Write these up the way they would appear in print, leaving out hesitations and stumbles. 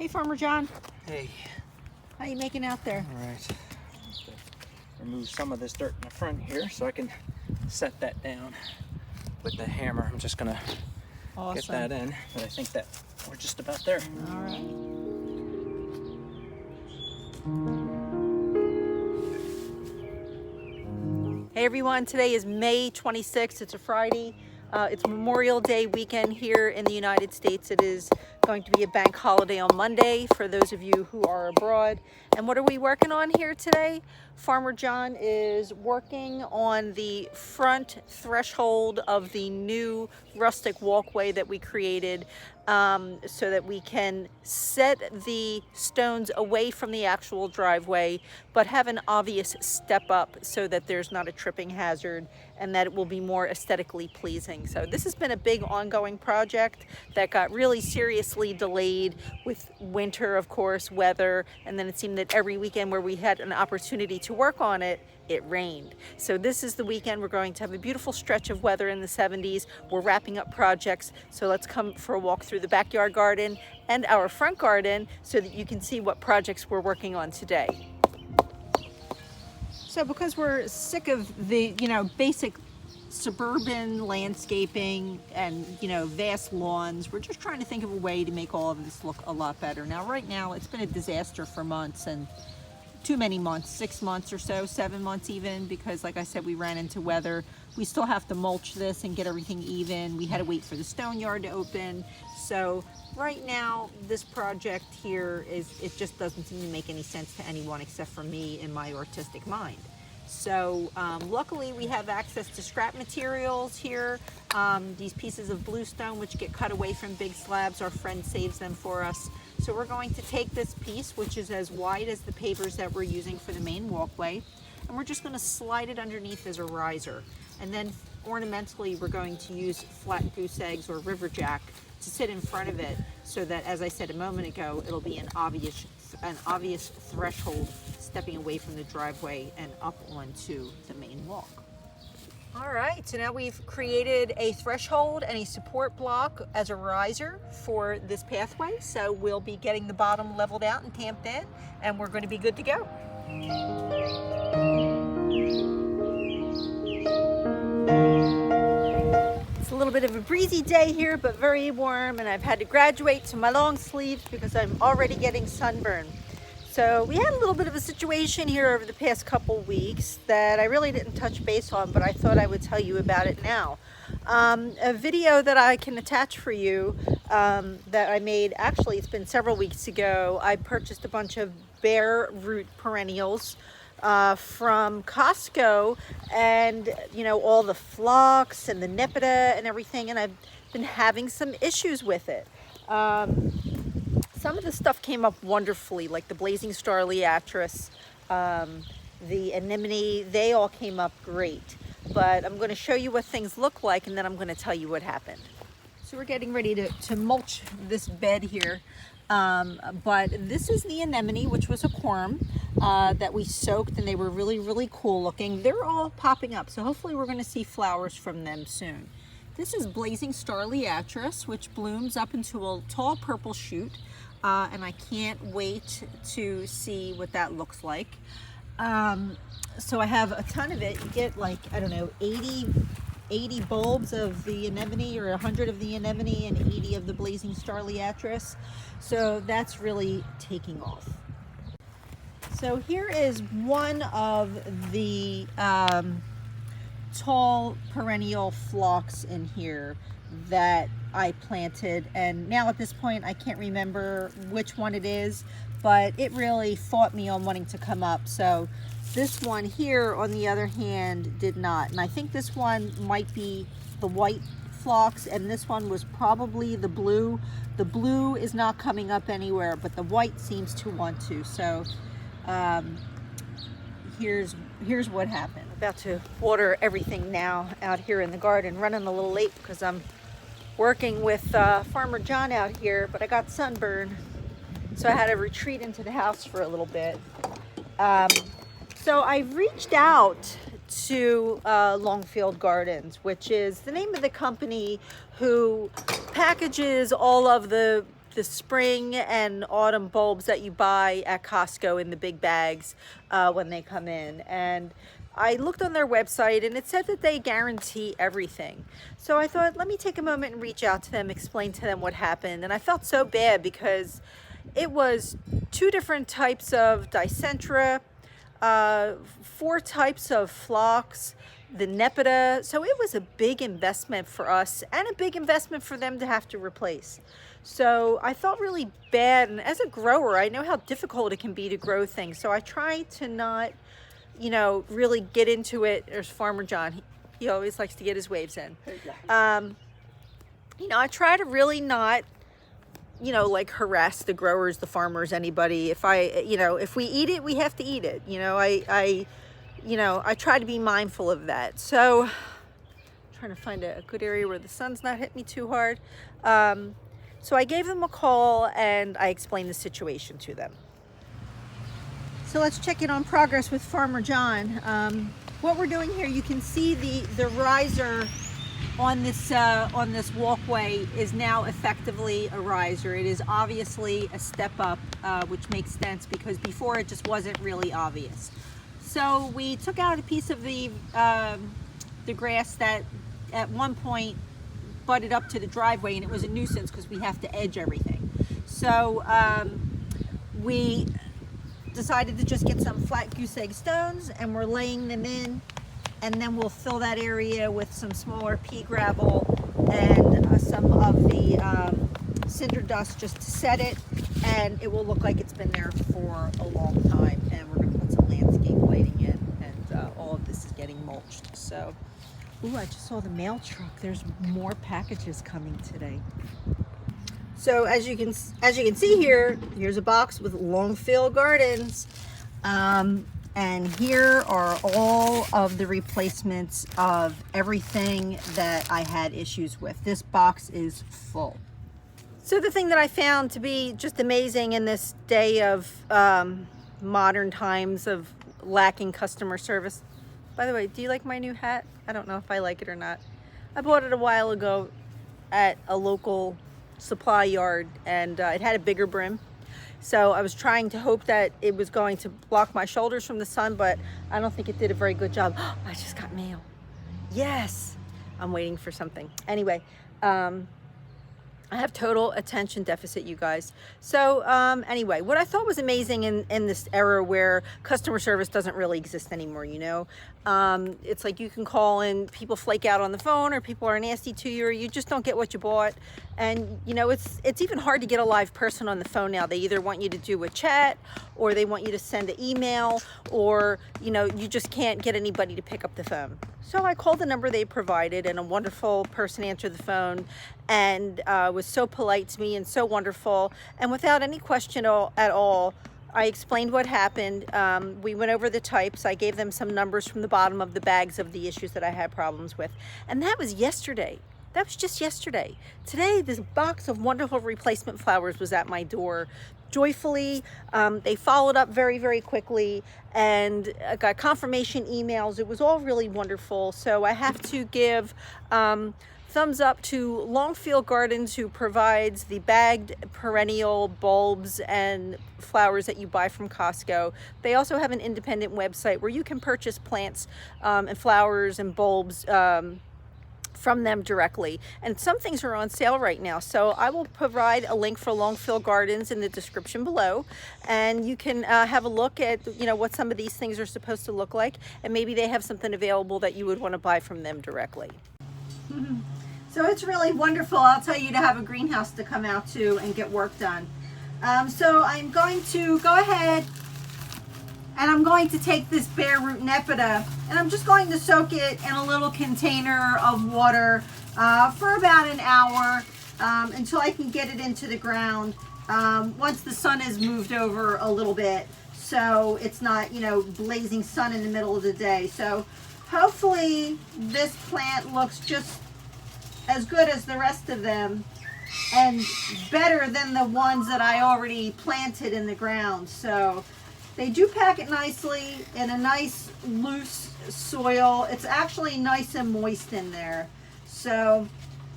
Hey, Farmer John. Hey. How you making out there? All right. Remove some of this dirt in the front here so I can set that down with the hammer. I'm just gonna get that in, but I think that we're just about there. All right. Hey everyone, today is May 26th. It's a Friday. It's Memorial Day weekend here in the United States. It is going to be a bank holiday on Monday for those of you who are abroad. And what are we working on here today? Farmer John is working on the front threshold of the new rustic walkway that we created so that we can set the stones away from the actual driveway, but have an obvious step up so that there's not a tripping hazard and that it will be more aesthetically pleasing. So this has been a big ongoing project that got really seriously delayed with winter, of course, weather, and then it seemed that every weekend where we had an opportunity to work on it, it rained. So this is the weekend we're going to have a beautiful stretch of weather in the 70s. We're wrapping up projects, so let's come for a walk through the backyard garden and our front garden so that you can see what projects we're working on today. So because we're sick of the, basic suburban landscaping and, vast lawns, we're just trying to think of a way to make all of this look a lot better. Now, right now, it's been a disaster for months, and too many months, 6 months or so, 7 months even, because like I said, we ran into weather. We still have to mulch this and get everything even. We had to wait for the stone yard to open. So right now, this project here it just doesn't seem to make any sense to anyone except for me and my artistic mind. So luckily we have access to scrap materials here. These pieces of bluestone which get cut away from big slabs, our friend saves them for us. So we're going to take this piece, which is as wide as the pavers that we're using for the main walkway, and we're just going to slide it underneath as a riser. And then ornamentally we're going to use flat goose eggs or riverjack to sit in front of it so that, as I said a moment ago, it'll be an obvious threshold stepping away from the driveway and up onto the main walk. All right, so now we've created a threshold and a support block as a riser for this pathway. So we'll be getting the bottom leveled out and tamped in, and we're going to be good to go. It's a little bit of a breezy day here, but very warm, and I've had to graduate to my long sleeves because I'm already getting sunburned. So we had a little bit of a situation here over the past couple weeks that I really didn't touch base on, but I thought I would tell you about it now. A video that I can attach for you that I made, actually it's been several weeks ago. I purchased a bunch of bare root perennials from COSTCO, and all the phlox and the nepeta and everything, and I've been having some issues with it. Some of the stuff came up wonderfully, like the blazing star liatris, the anemone, they all came up great. But I'm going to show you what things look like, and then I'm going to tell you what happened. So we're getting ready to mulch this bed here. But this is the anemone, which was a corm that we soaked, and they were really, really cool looking. They're all popping up, so hopefully we're going to see flowers from them soon. This is blazing star liatris, which blooms up into a tall purple shoot. And I can't wait to see what that looks like. So I have a ton of it. You get like, I don't know, 80 bulbs of the anemone, or 100 of the anemone and 80 of the blazing star liatris. So that's really taking off. So here is one of the tall perennial phlox in here that I planted, and now at this point I can't remember which one it is, but it really fought me on wanting to come up. So this one here, on the other hand, did not, and I think this one might be the white phlox, and this one was probably the blue. The blue is not coming up anywhere, but the white seems to want to. So here's what happened. About to water everything now out here in the garden, running a little late because I'm working with Farmer John out here, but I got sunburned, so I had to retreat into the house for a little bit. So I reached out to Longfield Gardens, which is the name of the company who packages all of the the spring and autumn bulbs that you buy at Costco in the big bags when they come in. And I looked on their website and it said that they guarantee everything. So I thought, let me take a moment and reach out to them, explain to them what happened. And I felt so bad because it was 2 different types of dicentra, 4 types of phlox, the nepeta. So it was a big investment for us and a big investment for them to have to replace. So I felt really bad. And as a grower, I know how difficult it can be to grow things. So I try to not, you know, really get into it. There's Farmer John. He always likes to get his waves in. You know, I try to really not, you know, like harass the growers, the farmers, anybody. If we eat it, we have to eat it. You know, I try to be mindful of that. So I'm trying to find a good area where the sun's not hitting me too hard. So I gave them a call and I explained the situation to them. So let's check in on progress with Farmer John. What we're doing here, you can see the riser on this walkway is now effectively a riser. It is obviously a step up, which makes sense because before it just wasn't really obvious. So we took out a piece of the grass that at one point butted up to the driveway, and it was a nuisance because we have to edge everything. So we decided to just get some flat goose egg stones and we're laying them in, and then we'll fill that area with some smaller pea gravel and some of the cinder dust just to set it, and it will look like it's been there for a long time. And we're going to put some landscape lighting in, and all of this is getting mulched. So, ooh, I just saw the mail truck. There's more packages coming today. So as you can see here, here's a box with Longfield Gardens. And here are all of the replacements of everything that I had issues with. This box is full. So the thing that I found to be just amazing in this day of modern times of lacking customer service. By the way, do you like my new hat? I don't know if I like it or not. I bought it a while ago at a local supply yard, and it had a bigger brim. So I was trying to hope that it was going to block my shoulders from the sun, but I don't think it did a very good job. I just got mail. Yes. I'm waiting for something. Anyway, I have total attention deficit, you guys. So anyway, what I thought was amazing in this era where customer service doesn't really exist anymore, you know, it's like you can call and people flake out on the phone, or people are nasty to you, or you just don't get what you bought. And you know, it's even hard to get a live person on the phone now. They either want you to do a chat, or they want you to send an email, or you know, you just can't get anybody to pick up the phone. So I called the number they provided, and a wonderful person answered the phone and was so polite to me and so wonderful. And without any question at all, I explained what happened. We went over the types. I gave them some numbers from the bottom of the bags of the issues that I had problems with. And that was yesterday. That was just yesterday. Today, this box of wonderful replacement flowers was at my door joyfully. They followed up very, very quickly, and I got confirmation emails. It was all really wonderful. So I have to give thumbs up to Longfield Gardens, who provides the bagged perennial bulbs and flowers that you buy from Costco. They also have an independent website where you can purchase plants and flowers and bulbs from them directly, and some things are on sale right now. So I will provide a link for Longfield Gardens in the description below, and you can have a look at, you know, what some of these things are supposed to look like, and maybe they have something available that you would want to buy from them directly. So it's really wonderful, I'll tell you, to have a greenhouse to come out to and get work done. So I'm going to go ahead and I'm going to take this bare root nepeta, and I'm just going to soak it in a little container of water for about an hour until I can get it into the ground once the sun has moved over a little bit, so it's not, you know, blazing sun in the middle of the day. So hopefully this plant looks just as good as the rest of them and better than the ones that I already planted in the ground. So they do pack it nicely in a nice loose soil. It's actually nice and moist in there. So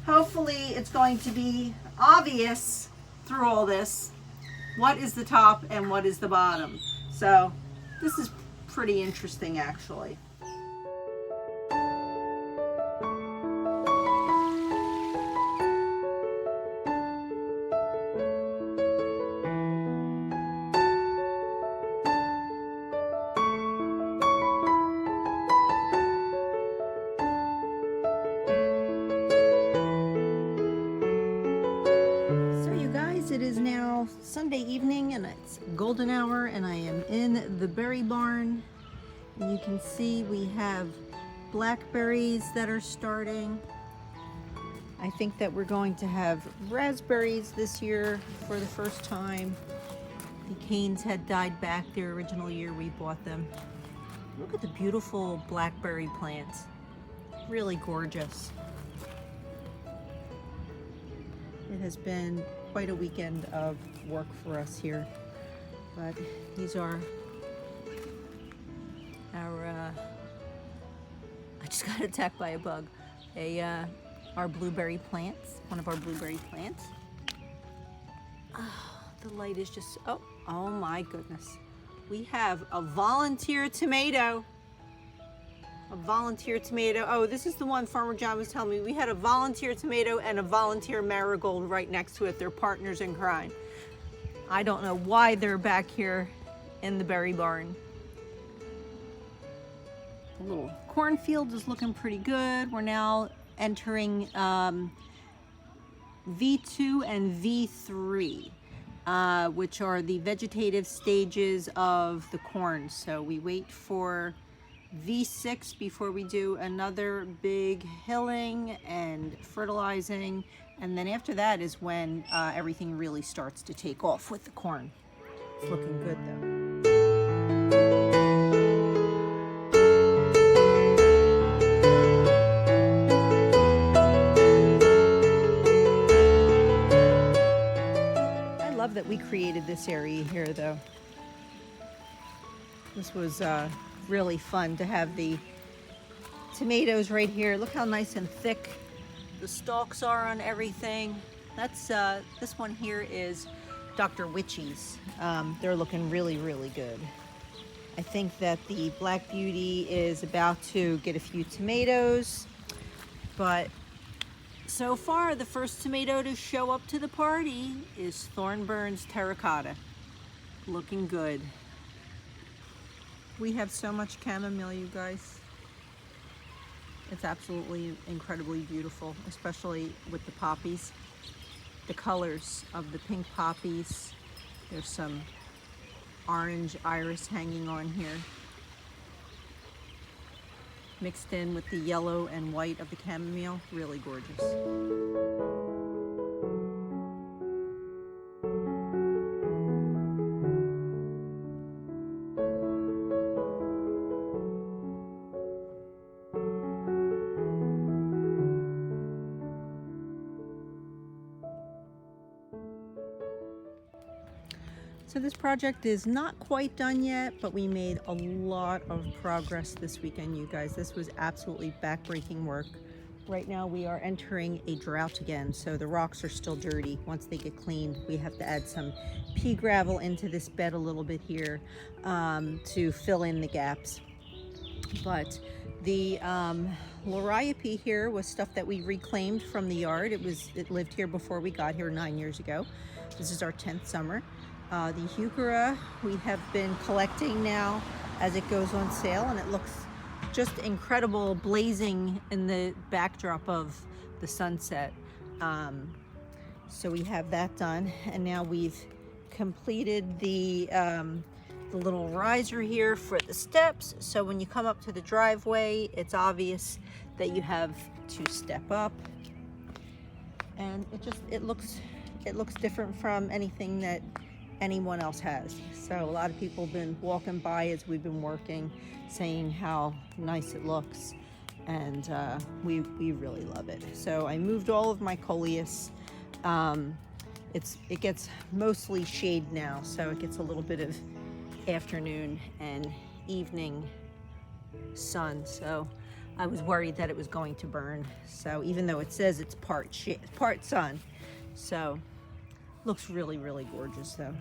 hopefully it's going to be obvious through all this. What is the top and what is the bottom? So this is pretty interesting, actually. It is now Sunday evening and it's golden hour and I am in the berry barn, and you can see we have blackberries that are starting. I think that we're going to have raspberries this year for the first time. The canes had died back the original year we bought them. Look at the beautiful blackberry plants, really gorgeous. It has been quite a weekend of work for us here, but these are our I just got attacked by a bug. Our blueberry plants, one of our blueberry plants. Oh, the light is just, oh my goodness. We have a volunteer tomato. A volunteer tomato. Oh, this is the one Farmer John was telling me. We had a volunteer tomato and a volunteer marigold right next to it. They're partners in crime. I don't know why they're back here in the berry barn. The little cornfield is looking pretty good. We're now entering V2 and V3, which are the vegetative stages of the corn. So we wait for V6 before we do another big hilling and fertilizing, and then after that is when everything really starts to take off with the corn. It's looking good though. I love that we created this area here though. This was really fun to have the tomatoes right here. Look how nice and thick the stalks are on everything. That's this one here is Dr. Witchy's. They're looking really, really good. I think that the Black Beauty is about to get a few tomatoes, but so far the first tomato to show up to the party is Thornburn's Terracotta. Looking good. We have so much chamomile, you guys. It's absolutely incredibly beautiful, especially with the poppies. The colors of the pink poppies. There's some orange iris hanging on here, mixed in with the yellow and white of the chamomile. Really gorgeous. So this project is not quite done yet, but we made a lot of progress this weekend, you guys. This was absolutely backbreaking work. Right now we are entering a drought again, so the rocks are still dirty. Once they get cleaned, we have to add some pea gravel into this bed a little bit here to fill in the gaps. But the liriope here was stuff that we reclaimed from the yard. It lived here before we got here 9 years ago. This is our 10th summer. The Heuchera we have been collecting now as it goes on sale, and it looks just incredible blazing in the backdrop of the sunset. So we have that done, and now we've completed the little riser here for the steps. So when you come up to the driveway, it's obvious that you have to step up, and it looks different from anything that anyone else has. So a lot of people have been walking by as we've been working, saying how nice it looks, and we really love it. So I moved all of my coleus. It gets mostly shade now, so it gets a little bit of afternoon and evening sun. So I was worried that it was going to burn. So even though it says it's part sun, so Looks really, really gorgeous though.